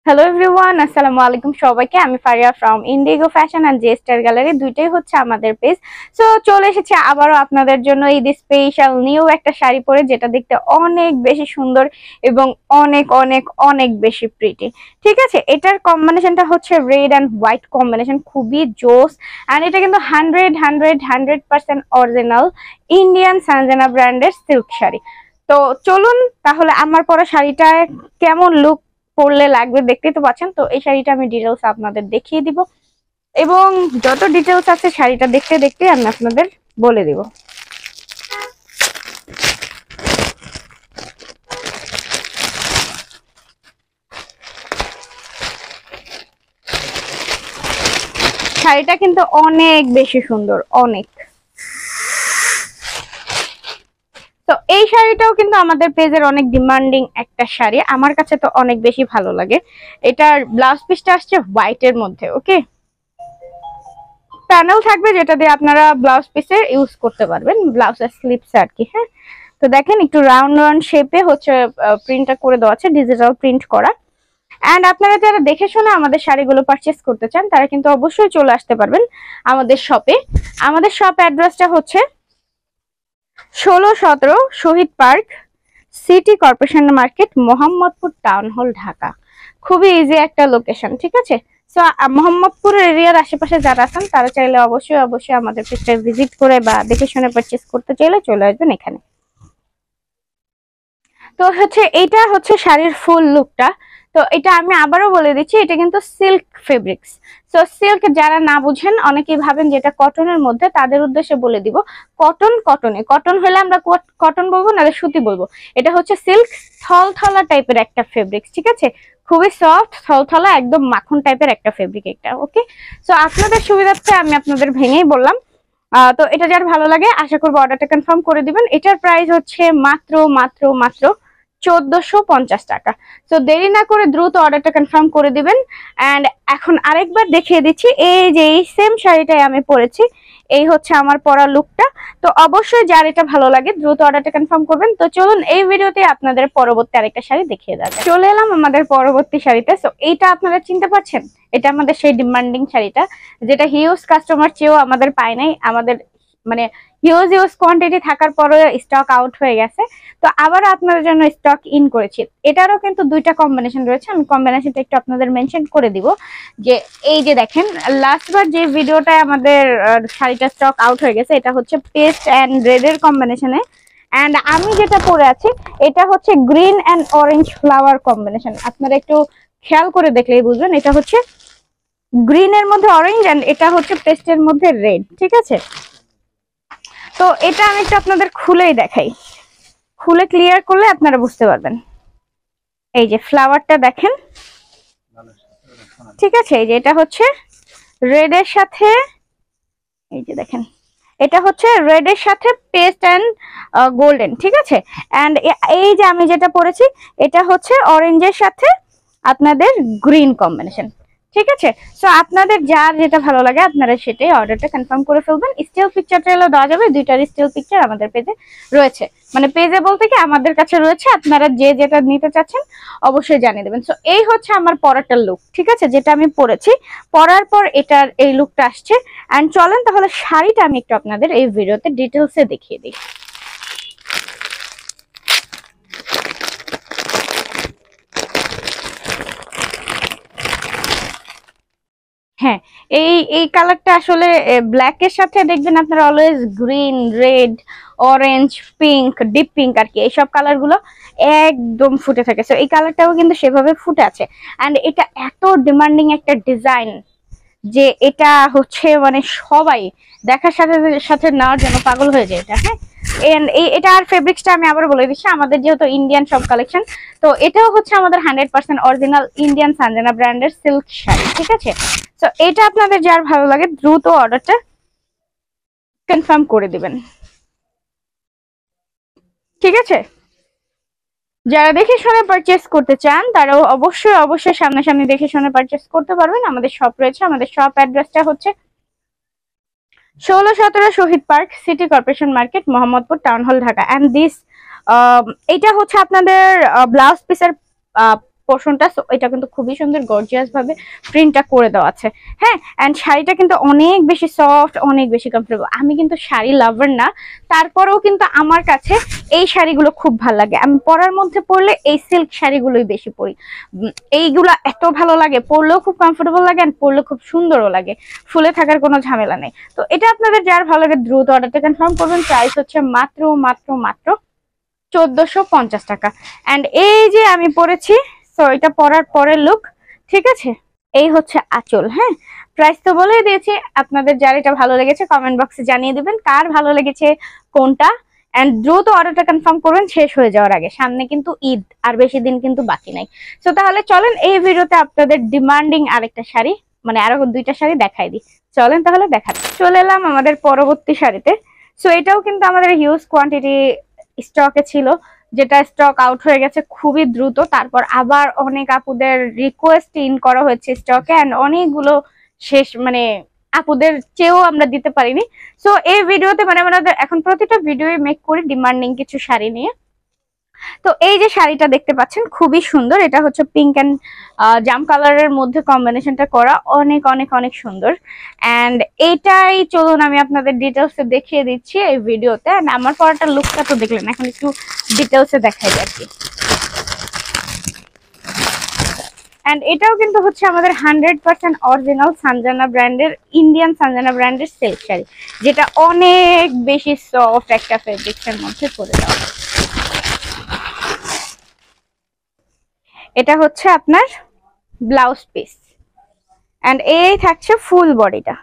Hello everyone, আসসালামু আলাইকুম সবাইকে। আমি Faria from Indigo fashion and J star gallery, দুইটাই হচ্ছে আমাদের পেজ। সো চলে এসেছে আবারও আপনাদের জন্য ঈদ স্পেশাল নিউ একটা শাড়ি পরে, যেটা দেখতে অনেক বেশি সুন্দর এবং অনেক অনেক অনেক বেশি প্রিটি। ঠিক আছে, এটার কম্বিনেশনটা হচ্ছে রেড অ্যান্ড হোয়াইট কম্বিনেশন, খুবই জোস। অ্যান্ড এটা কিন্তু 100% অরিজিনাল ইন্ডিয়ান সানজানা ব্র্যান্ডের সিল্ক শাড়ি। তো চলুন তাহলে আমার পরা শাড়িটা কেমন লুক পরলে লাগবে দেখতেই তো পাচ্ছেন। তো এই শাড়িটা আমি ডিটেলস আপনাদের দেখিয়ে দিব এবং যত ডিটেলস আছে শাড়িটা দেখতে দেখতে আমি আপনাদের বলে দিব। শাড়িটা কিন্তু অনেক বেশি সুন্দর, অনেক। তো এই শাড়িটাও কিন্তু আমাদের পেজের অনেক ডিমান্ডিং একটা শাড়ি, আমার কাছে তো অনেক বেশি ভালো লাগে। এটার ব্লাউজ পিসটা আসছে হোয়াইটের মধ্যে। ওকে, প্যানেল থাকবে যেটা দিয়ে আপনারা ব্লাউজ পিসে ইউজ করতে পারবেন, ব্লাউজের স্লিপস আর কি। হ্যাঁ, তো দেখেন একটু রাউন্ড রাউন্ড শেপে হচ্ছে প্রিন্টটা করে দেওয়া আছে, ডিজিটাল প্রিন্ট করা। এন্ড আপনারা যারা দেখে শুনে আমাদের শাড়িগুলো পারচেস করতে চান তারা কিন্তু অবশ্যই চলে আসতে পারবেন আমাদের শপে। আমাদের শপ অ্যাড্রেসটা হচ্ছে 16-17 Shahid park, city corporation market, Mohammadpur town hall, Dhaka. খুবই ইজি একটা লোকেশন। ঠিক আছে, সো মোহাম্মদপুর এরিয়ার আশেপাশে যারা আছেন তারা চাইলে অবশ্যই অবশ্যই আমাদের পেজটা ভিজিট করে বা দেখে শুনে পারচেস করতে চাইলে চলে আসবেন এখানে। তো হচ্ছে এইটা হচ্ছে শাড়ির ফুল লুকটা। তো এটা আমি আবারও বলে দিচ্ছি, এটা কিন্তু সিল্ক ফেব্রিক্স। তো সিল্ক যারা না বুঝেন, অনেকেই ভাবেন যে এটা কটনের মধ্যে, তাদের উদ্দেশ্যে বলে দিব কটনে কটন হলে আমরা কটন বলবো না, সুতি বলবো। এটা হচ্ছে সিল্ক থলথলা টাইপের একটা ফেব্রিক্স। ঠিক আছে, খুবই সফট থলথলা, একদম মাখন টাইপের একটা ফেব্রিক এটা। ওকে, সো আপনাদের সুবিধার্থে আমি আপনাদের ভেঙেই বললাম। তো এটা যার ভালো লাগে আশা করবো অর্ডারটা কনফার্ম করে দিবেন। এটার প্রাইস হচ্ছে মাত্র মাত্র মাত্র 1450 টাকা। তো দেরি না করে দ্রুত অর্ডারটা কনফার্ম করে দিবেন। এন্ড এখন আরেকবার দেখিয়ে দিচ্ছি, এই যে এই সেম শাড়িটাই আমি পরেছি, এই হচ্ছে আমার পরা লুকটা। তো অবশ্যই যার এটা ভালো লাগে দ্রুত অর্ডারটা কনফার্ম করবেন। তো চলুন এই ভিডিওতে আপনাদের পরবর্তী আরেকটা শাড়ি দেখিয়ে দেওয়া যাক। চলে এলাম আমাদের পরবর্তী শাড়িতে। সো এইটা আপনারা চিনতে পারছেন, এটা আমাদের সেই ডিমান্ডিং শাড়িটা, যেটা হিউজ কাস্টমার চেয়েও আমাদের পায় নাই। আমাদের মানে হিউজ কোয়ান্টিটি থাকার পরে স্টক আউট হয়ে গেছে। তো আবার আপনাদের জন্য স্টক ইন করেছি। এটারও কিন্তু দুইটা কম্বিনেশন রয়েছে, আমি কম্বিনেশনটা একটু আপনাদের মেনশন করে দিব। যে এই যে দেখেন, লাস্টবার যে ভিডিওটায় আমাদের শাড়িটা স্টক আউট হয়ে গেছে, এটা হচ্ছে পেস্ট অ্যান্ড রেড এর কম্বিনেশনে। অ্যান্ড আমি যেটা পরে আছি এটা হচ্ছে green and orange flower combination. আপনারা একটু খেয়াল করে দেখলেই বুঝবেন, এটা হচ্ছে গ্রিন এর মধ্যে অরেঞ্জ অ্যান্ড এটা হচ্ছে পেস্টের মধ্যে রেড। ঠিক আছে, তো এটা আমি একটু আপনাদের খুলেই দেখাই, খুলে ক্লিয়ার করলে আপনারা বুঝতে পারবেন। এই যে ফ্লাওয়ারটা দেখেন। ঠিক আছে, এই যে এটা হচ্ছে রেড এর সাথে, এই যে দেখেন এটা হচ্ছে রেড এর সাথে পেস্ট এন্ড গোল্ডেন। ঠিক আছে, এন্ড এই যে আমি যেটা পরেছি এটা হচ্ছে অরেঞ্জের সাথে আপনাদের গ্রিন কম্বিনেশন। ঠিক আছে, সো আপনাদের যার যেটা ভালো লাগে আপনারা সেটাই অর্ডারটা কনফার্ম করে ফেলবেন। স্টিল পিকচার চাইলেও দেওয়া যাবে, দুইটার স্টিল পিকচার আমাদের পেজে রয়েছে। মানে পেজে বলতে কি আমাদের কাছে রয়েছে, আপনারা যে যেটা নিতে চাচ্ছেন অবশ্যই জানিয়ে দেবেন। সো এই হচ্ছে আমার পরাটার লুক। ঠিক আছে, যেটা আমি পরেছি, পরার পর এটার এই লুকটা আসছে। এন্ড চলেন তাহলে শাড়িটা আমি একটু আপনাদের এই ভিডিওতে ডিটেলসে দেখিয়ে দিই। হ্যাঁ, এই এই কালারটা আসলে ব্ল্যাক এর সাথে দেখবেন আপনারা always green, red, orange, pink, deep pink আর কি, এইসব কালার গুলো একদম ফুটে থাকে। সো এই কালারটাও কিন্তু সেভাবে ফুটে আছে। এন্ড এটা এত ডিমান্ডিং একটা ডিজাইন যে এটা হচ্ছে মানে সবাই দেখার সাথে সাথে নেওয়ার জন্য পাগল হয়ে যায় এটা। হ্যাঁ, এটা আর ফেব্রিক্সটা আমি আবার বলে দিচ্ছি, আমাদের যেহেতু ইন্ডিয়ান সব কালেকশন, তো এটাও হচ্ছে আমাদের 100% অরিজিনাল ইন্ডিয়ান সানজানা ব্র্যান্ডের সিল্ক শাড়ি। ঠিক আছে, তো এটা আপনাদের যার ভালো লাগে দ্রুত অর্ডারটা কনফার্ম করে দিবেন। ঠিক আছে, যারা দেখে শুনে পারচেস করতে চান তারাও অবশ্যই অবশ্যই সামনাসামনি দেখে শুনে পারচেস করতে পারবেন। আমাদের শপ রয়েছে, আমাদের শপ অ্যাড্রেসটা হচ্ছে 16-17 Shahid park, city corporation market, Mohammadpur town hall, Dhaka. And this এটা হচ্ছে আপনাদের ব্লাউজ পিসের পোর্শনটা, সো এটা কিন্তু খুবই সুন্দর গর্জিয়াস ভাবে প্রিন্টটা করে দেওয়া আছে। হ্যাঁ, এন্ড শাড়িটা কিন্তু অনেক বেশি সফট, অনেক বেশি কমফোর্টেবল। আমি কিন্তু শাড়ি লাভার না, তারপরেও কিন্তু আমার কাছে এই শাড়িগুলো খুব ভালো লাগে। আমি পরার মধ্যে পরলে এই সিল্ক শাড়িগুলোই বেশি পরি। এইগুলা এত ভালো লাগে, পরলেও খুব কমফোর্টেবল লাগে, এন্ড পরলে খুব সুন্দরও লাগে, ফুলে থাকার কোনো ঝামেলা নেই। তো এটা আপনাদের যার ভালো লাগে দ্রুত অর্ডারটা কনফার্ম করবেন। প্রাইস হচ্ছে মাত্র মাত্র মাত্র 1450 টাকা। এন্ড এই যে আমি পরেছি, সো এটা পরার পরের লুক, ঠিক আছে। এই হচ্ছে আঁচল। হ্যাঁ, প্রাইস তো বলেই দিয়েছি, আপনাদের যার এটা ভালো লেগেছে কমেন্ট বক্সে জানিয়ে দিবেন কার ভালো লেগেছে কোনটা। এন্ড দ্রুত অর্ডারটা কনফার্ম করবেন শেষ হয়ে যাওয়ার আগে, সামনে কিন্তু ঈদ, আর বেশি দিন কিন্তু বাকি নাই। সো তাহলে চলেন এই ভিডিওতে আপনাদের ডিমান্ডিং আরেকটা শাড়ি, মানে আরো দুইটা শাড়ি দেখাই দিই। চলেন তাহলে দেখাতে চলে এলাম আমাদের পরবর্তী শাড়িতে। সো এটাও কিন্তু আমাদের হিউজ কোয়ান্টিটি স্টকে ছিল, যেটা স্টক আউট হয়ে গেছে খুবই দ্রুত। তারপর আবার অনেক আপুদের রিকোয়েস্ট ইন করা হয়েছে স্টকে, এন্ড অনেকগুলো শেষ, মানে আপুদের চেয়েও আমরা দিতে পারিনি। সো এই ভিডিওতে মানে আমরা এখন প্রতিটা ভিডিও মেক করি ডিমান্ডিং কিছু শাড়ি নিয়ে। তো এই যে শাড়িটা দেখতে পাচ্ছেন খুবই সুন্দর, এটা হচ্ছে পিঙ্ক এন্ড জাম কালারের মধ্যে কম্বিনেশনটা করা, অনেক অনেক অনেক সুন্দর। এন্ড এইটাই চলুন আমি আপনাদের ডিটেলসে দেখিয়ে দিচ্ছি এই ভিডিওতে। এন্ড আমার পরাটা লুকটা তো দেখলেন, এখন একটু ডিটেলসে দেখাই যাচ্ছি। এন্ড এটাও কিন্তু হচ্ছে আমাদের 100% অরিজিনাল সানজানা ব্র্যান্ডের, ইন্ডিয়ান সানজানা ব্র্যান্ডের সিল্ক শাড়ি, যেটা অনেক বেশি সফট একটা ফেব্রিক্সের মধ্যে করে দেওয়া। এটা হচ্ছে আপনার ব্লাউজ পিস, এন্ড এই থাকছে ফুল বডিটা,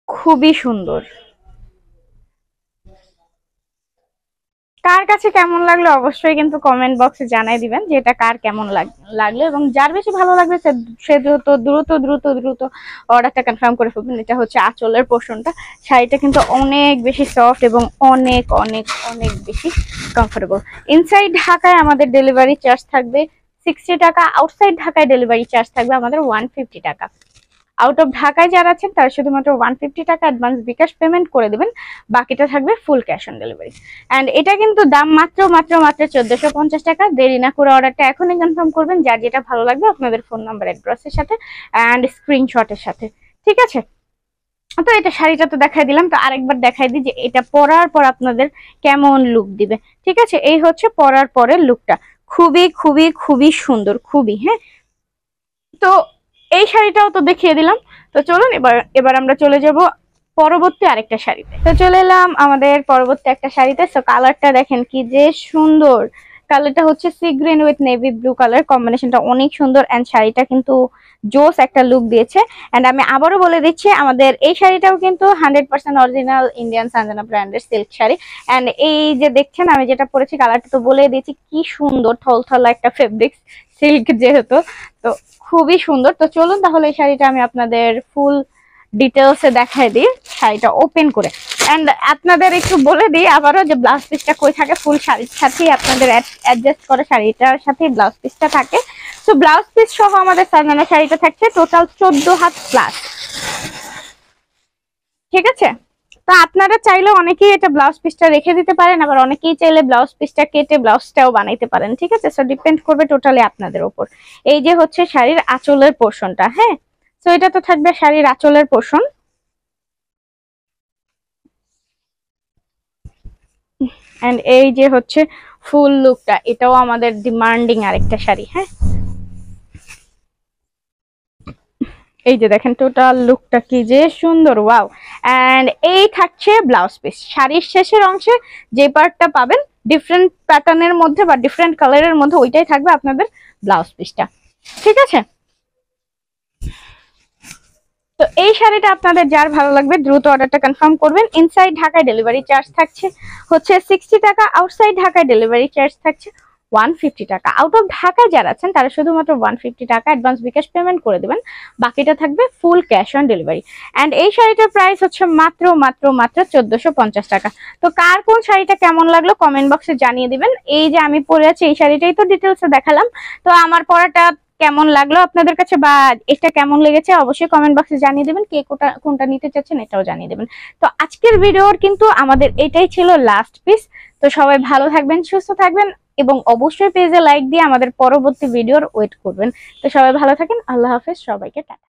খুবই সুন্দর। কার কাছে কেমন লাগলো অবশ্যই কিন্তু কমেন্ট বক্সে জানাই দিবেন যে এটা কার কেমন লাগলো, এবং যার বেশি ভালো লাগবে সে দ্রুত দ্রুত দ্রুত দ্রুত অর্ডারটা কনফার্ম করে ফেলবেন। এটা হচ্ছে আঁচলের পোর্শনটা। শাড়িটা কিন্তু অনেক বেশি সফট এবং অনেক অনেক অনেক বেশি কমফোর্টেবল। ইনসাইড ঢাকায় আমাদের ডেলিভারি চার্জ থাকবে 60 টাকা, আউটসাইড ঢাকায় ডেলিভারি চার্জ থাকবে আমাদের 150 টাকা। আউট অফ ঢাকায় যারা আছেন তারা শুধুমাত্র 150 টাকা অ্যাডভান্স বিকাশ পেমেন্ট করে দিবেন, বাকিটা থাকবে full cash on delivery. And এটা কিন্তু দাম মাত্র মাত্র মাত্র 1450 টাকা। দেরি না করে অর্ডারটা এখনই কনফার্ম করবেন, যার যেটা ভালো লাগবে আপনাদের ফোন নাম্বার অ্যাড্রেসের সাথে এন্ড স্ক্রিনশটের সাথে, ঠিক আছে। তো এটা শাড়িটা তো দেখাই দিলাম, তো আরেকবার দেখাই দিই যে এটা পরার পর আপনাদের কেমন লুক দিবে, ঠিক আছে। এই হচ্ছে পরার পরের লুকটা, খুবই খুবই খুবই সুন্দর, খুবই। হ্যাঁ, তো এই শাড়িটাও তো দেখিয়ে দিলাম। তো চলুন এবার আমরা চলে যাব পরবর্তী আরেকটা শাড়িতে। তো চলে এলাম আমাদের পরবর্তী একটা শাড়িতে। সো কালারটা দেখেন কি যে সুন্দর, কালারটা হচ্ছে sea green with navy blue colour, কম্বিনেশনটা অনেক সুন্দর। এন্ড শাড়িটা কিন্তু জোস একটা লুক দিয়েছে। এন্ড আমি আবারও বলে দিচ্ছি, আমাদের এই শাড়িটাও কিন্তু 100% অরিজিনাল ইন্ডিয়ান সানজানা ব্র্যান্ডের সিল্ক শাড়ি। এন্ড এই যে দেখছেন আমি যেটা পরেছি, কালারটা তো বলে দিয়েছি কি সুন্দর, থলথলা একটা ফেব্রিক্স, সিল্ক যেহেতু, তো খুবই সুন্দর। তো চলুন তাহলে এই শাড়িটা আমি আপনাদের ফুল ডিটেলসে দেখাই দিই, শাড়িটা ওপেন করে। এন্ড আপনাদের একটু বলে দিই আবারও যে ব্লাউজ পিসটা কই থাকে, ফুল শাড়ির সাথেই আপনাদের অ্যাডজাস্ট করে শাড়িটার সাথেই ব্লাউজ পিসটা থাকে। তো ব্লাউজ পিস সহ আমাদের সানজানা শাড়িটা থাকছে টোটাল 14 হাত প্লাস, ঠিক আছে। তো আপনারা চাইলে অনেকেই এটা ব্লাউজ পিসটা রেখে দিতে পারেন, আবার অনেকেই চাইলে ব্লাউজ পিসটা কেটে ব্লাউজটাও বানাইতে পারেন, ঠিক আছে। সো ডিপেন্ড করবে টোটালি আপনাদের উপর। এই যে হচ্ছে শাড়ির আঁচলের পোর্শনটা। হ্যাঁ, তো এটা তো থাকবে শাড়ির আঁচলের পোর্শন। এন্ড এই যে হচ্ছে ফুল লুকটা, এটাও আমাদের ডিমান্ডিং আরেকটা শাড়ি। হ্যাঁ, এই যে দেখেন টোটাল লুকটা কি যে সুন্দর, ওয়াও। এন্ড এই থাকছে ব্লাউজ পিস, শাড়ির শেষের অংশে যে পার্টটা পাবেন ডিফারেন্ট প্যাটার্নের মধ্যে বা ডিফারেন্ট কালারের মধ্যে, ওইটাই থাকবে আপনাদের ব্লাউজ পিসটা, ঠিক আছে। তো এই শাড়িটা আপনাদের যার ভালো লাগবে দ্রুত অর্ডারটা কনফার্ম করবেন। ইনসাইড ঢাকায় ডেলিভারি চার্জ থাকছে হচ্ছে 60 টাকা, আউটসাইড ঢাকায় ডেলিভারি চার্জ থাকছে 150 টাকা। আউট অফ ঢাকায় যারা আছেন তারা শুধুমাত্র 150 টাকা অ্যাডভান্স বিকাশ পেমেন্ট করে দেবেন, বাকিটা থাকবে full cash on delivery. And এই শাড়িটার প্রাইস হচ্ছে মাত্র মাত্র মাত্র 1450 টাকা। তো কার কোন শাড়িটা কেমন লাগলো কমেন্ট বক্সে জানিয়ে দিবেন। এই যে আমি পরে আছি এই শাড়িটাই তো ডিটেলসে দেখালাম, তো আমার পরাটা কেমন লাগলো আপনাদের কাছে বা এটা কেমন লেগেছে অবশ্যই কমেন্ট বক্সে জানিয়ে দেবেন। কে কোনটা নিতে চাচ্ছেন এটাও জানিয়ে দেবেন। তো আজকের ভিডিওর কিন্তু আমাদের এটাই ছিল লাস্ট পিস। তো সবাই ভালো থাকবেন, সুস্থ থাকবেন, এবং অবশ্যই পেজে লাইক দিয়ে আমাদের পরবর্তী ভিডিওর ওয়েট করবেন। তো সবাই ভালো থাকেন, আল্লাহ হাফেজ, সবাইকে টাটা।